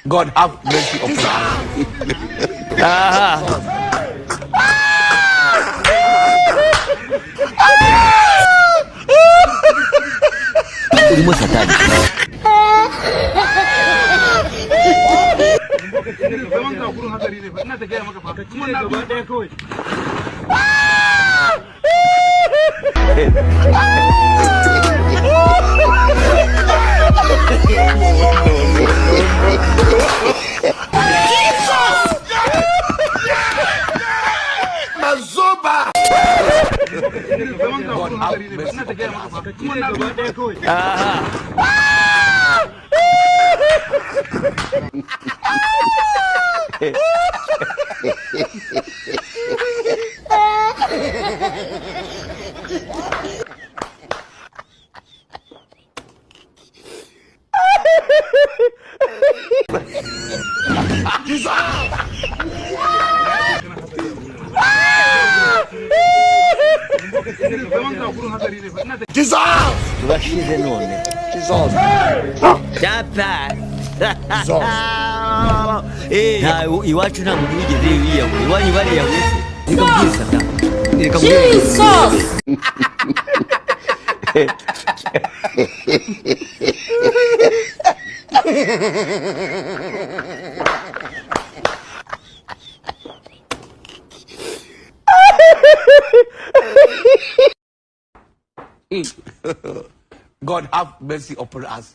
God have mercy upon us. Umu satani. Mazoba. Tubashize none cyapa iwacu nta muntu wigeze yiyahura iwanyu bariyahuye niko bwisata reka God have mercy upon us.